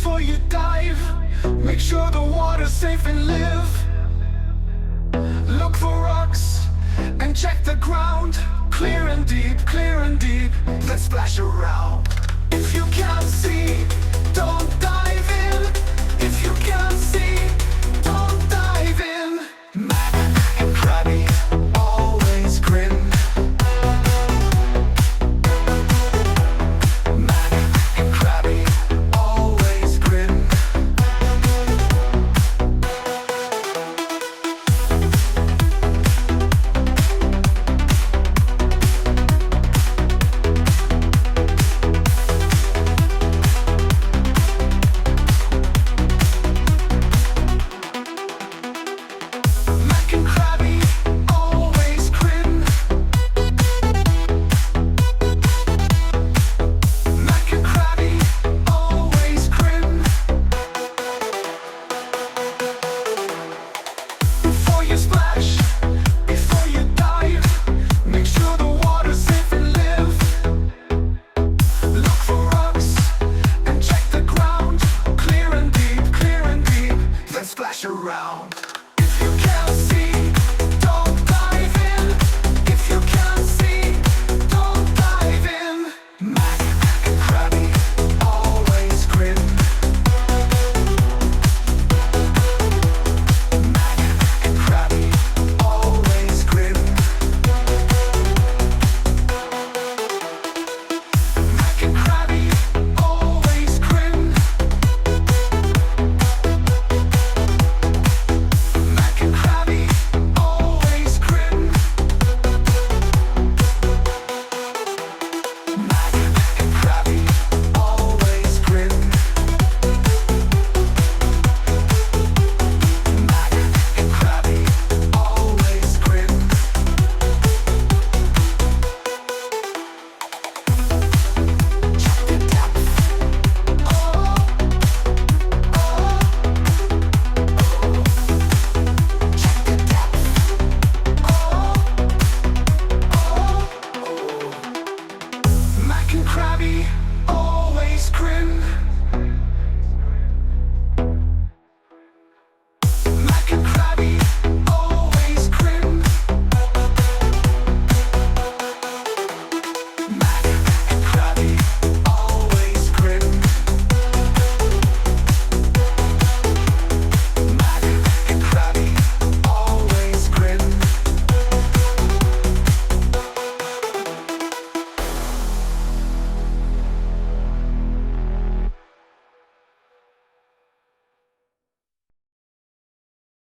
Before you dive, make sure the water's safe and live. Look for rocks and check the ground. Clear and deep, clear and deep. Let's splash around. If you can't see, don't dive in. If you can't see, don't dive in. Mac and Crabby always grin. Mac and Crabby always grin. Mac and Crabby always grin. Mac and Crabby always grin. Before you splash, before you dive, make sure the water's safe and live. Look for rocks and check the ground. Clear and deep, clear and deep. Let's splash around.